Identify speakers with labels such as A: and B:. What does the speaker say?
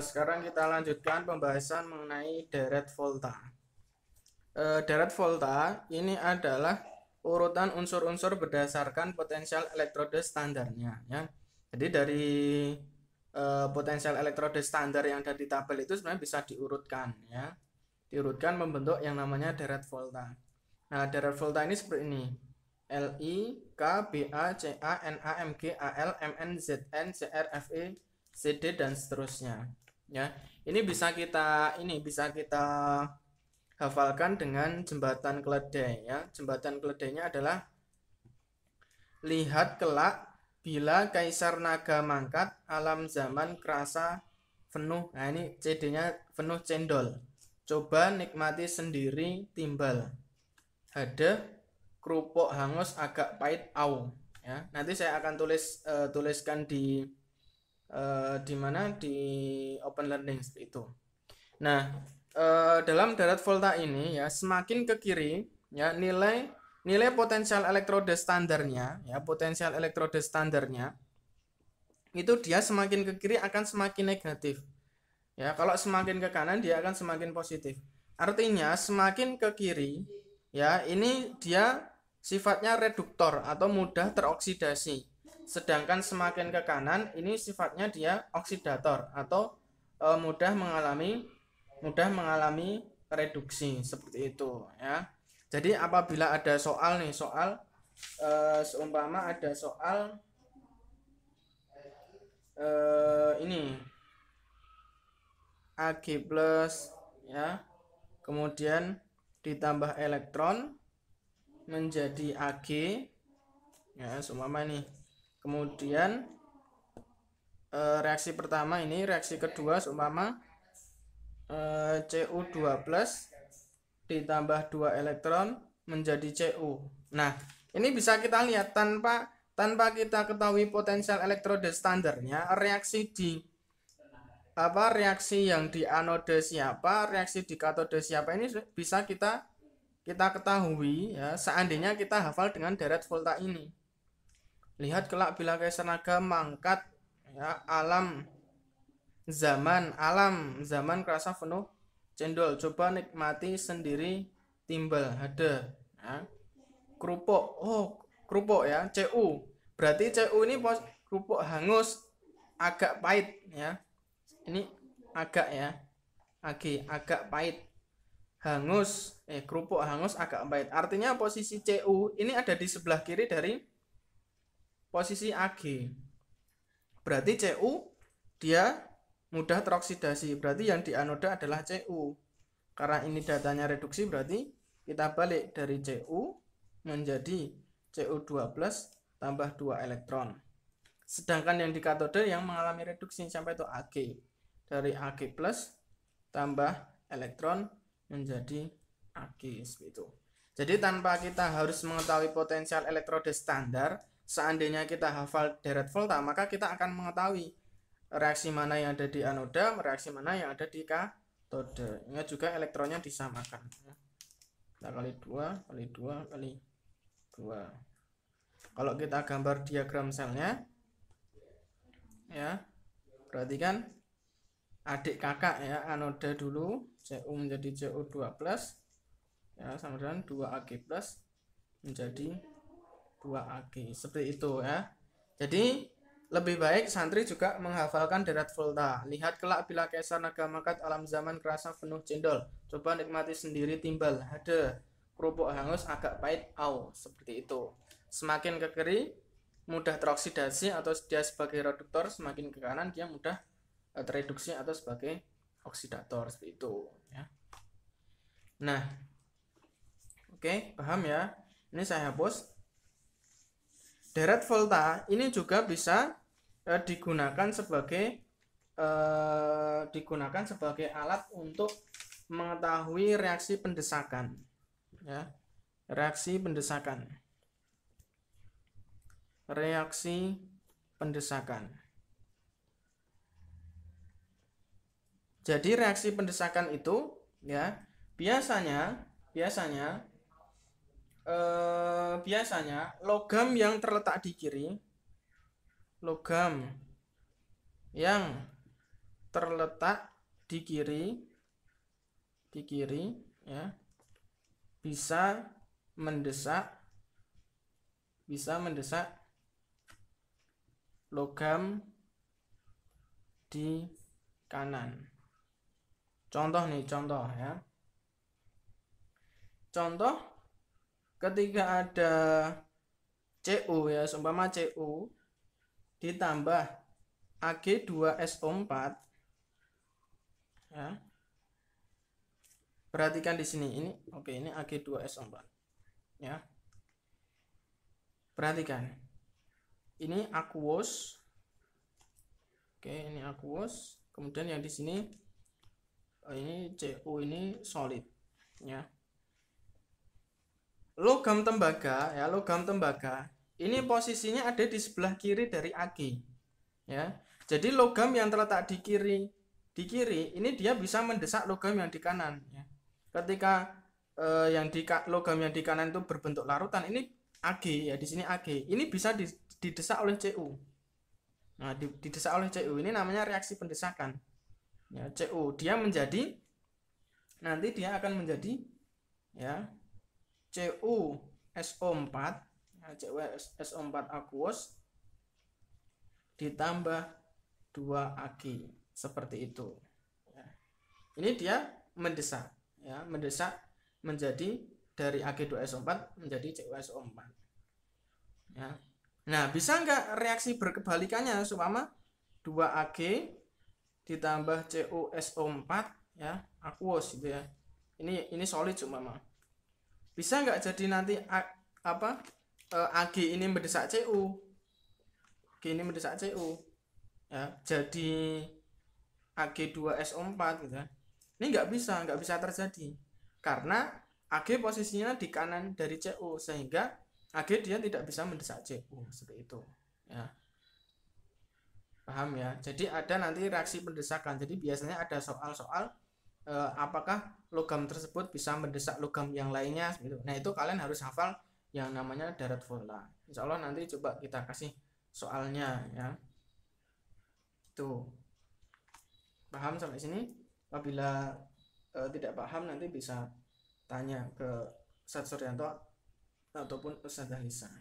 A: Sekarang kita lanjutkan pembahasan mengenai deret volta. Deret volta ini adalah urutan unsur-unsur berdasarkan potensial elektrode standarnya, ya. Jadi dari potensial elektrode standar yang ada di tabel itu sebenarnya bisa diurutkan, ya. Diurutkan membentuk yang namanya deret volta. Nah, deret volta ini seperti ini. Li, K, Ba, Ca, Na, Mg, Al, Mn, Zn, Cr, Fe, Cd dan seterusnya. Ya, ini bisa kita hafalkan dengan jembatan keledai, ya. Jembatan keledainya adalah lihat kelak bila kaisar naga mangkat alam zaman kerasa penuh. Nah, ini CD-nya penuh cendol. Coba nikmati sendiri timbal. Hade kerupuk hangus agak pahit au, ya. Nanti saya akan tuliskan di mana di open learning seperti itu. Nah, dalam deret volta ini, ya, semakin ke kiri, ya, nilai potensial elektrode standarnya, ya, potensial elektrode standarnya itu dia semakin ke kiri akan semakin negatif, ya. Kalau semakin ke kanan dia akan semakin positif. Artinya semakin ke kiri, ya, ini dia sifatnya reduktor atau mudah teroksidasi. Sedangkan semakin ke kanan ini sifatnya dia oksidator atau mudah mengalami reduksi, seperti itu, ya. Jadi apabila ada soal nih, seumpama ada soal ini Ag plus, ya, kemudian ditambah elektron menjadi Ag, ya, seumpama ini. Kemudian reaksi pertama ini, reaksi kedua seumpama Cu2 plus ditambah 2 elektron menjadi Cu. Nah, ini bisa kita lihat tanpa kita ketahui potensial elektrode standarnya, reaksi yang di anode siapa, reaksi di katode siapa, ini bisa kita ketahui, ya, seandainya kita hafal dengan deret volta ini. Lihat kelak bila kaisar naga mangkat, ya, alam zaman kerasa penuh cendol, coba nikmati sendiri timbal. Hade, ya. Kerupuk, ya, Cu. Berarti Cu ini kerupuk hangus agak pahit, ya. Ini agak, ya. Agak pahit. Kerupuk hangus agak pahit. Artinya posisi Cu ini ada di sebelah kiri dari posisi Ag. Berarti Cu dia mudah teroksidasi. Berarti yang di anoda adalah Cu. Karena ini datanya reduksi, berarti kita balik dari Cu menjadi Cu2 plus tambah 2 elektron. Sedangkan yang di katode yang mengalami reduksi sampai itu Ag. Dari Ag plus tambah elektron menjadi Ag, seperti itu. Jadi tanpa kita harus mengetahui potensial elektrode standar, seandainya kita hafal deret volta, maka kita akan mengetahui reaksi mana yang ada di anoda, reaksi mana yang ada di katode. Ingat juga elektronnya disamakan. Kita kali 2, kali 2, kali 2. Kalau kita gambar diagram selnya, ya, berarti kan adik kakak, ya, anoda dulu, Cu menjadi Cu2 plus, ya, sama dengan 2 Ag plus menjadi 2 Ag, seperti itu, ya. Jadi lebih baik santri juga menghafalkan deret volta. Lihat kelak bila kaisar naga mangkat alam zaman kerasa penuh cendol, coba nikmati sendiri timbal. Hade kerupuk hangus agak pahit au, seperti itu. Semakin ke kiri mudah teroksidasi atau dia sebagai reduktor, semakin ke kanan dia mudah tereduksi atau sebagai oksidator, seperti itu, ya. Nah, oke, paham, ya. Ini saya hapus. Deret volta ini juga bisa digunakan sebagai alat untuk mengetahui reaksi pendesakan, ya. Reaksi pendesakan. Jadi reaksi pendesakan itu, ya, biasanya biasanya logam yang terletak di kiri, logam yang terletak di kiri ya, bisa mendesak logam di kanan. Contoh nih, contoh ya. Contoh ketika ada Cu ya, seumpama Cu ditambah Ag2SO4 ya. Perhatikan di sini, ini oke, ini Ag2SO4 ya. Perhatikan. Ini aqueous. Oke, ini aqueous. Kemudian yang di sini ini Cu ini solid ya. Logam tembaga ya, logam tembaga ini posisinya ada di sebelah kiri dari Ag ya. Jadi logam yang terletak di kiri ini dia bisa mendesak logam yang di kanan ya. Ketika logam yang di kanan itu berbentuk larutan, ini Ag ya, di sini Ag ini bisa didesak oleh Cu. Nah, didesak oleh Cu ini namanya reaksi pendesakan ya. Cu dia menjadi, nanti dia akan menjadi ya CuSO4 ya, CuSO4 aqueous ditambah 2Ag seperti itu ya. Ini dia mendesak ya, mendesak menjadi dari Ag2SO4 menjadi CuSO4 ya. Nah, bisa nggak reaksi berkebalikannya, seumpama 2Ag ditambah CuSO4 ya, aqueous gitu ya. Ini solid seumpama. Bisa nggak jadi nanti Ag ini mendesak Cu, Ag ini mendesak Cu ya, jadi Ag2SO4 gitu ya. Ini nggak bisa terjadi karena Ag posisinya di kanan dari Cu, sehingga Ag dia tidak bisa mendesak Cu seperti itu ya. Paham ya? Jadi ada nanti reaksi pendesakan. Jadi biasanya ada soal-soal apakah logam tersebut bisa mendesak logam yang lainnya gitu. Nah, itu kalian harus hafal yang namanya Darut-Furla. Insya Allah nanti coba kita kasih soalnya ya. Tuh. Paham sampai sini? Apabila tidak paham nanti bisa tanya ke Ustadz Suryanto ataupun Ustadzah Lisa.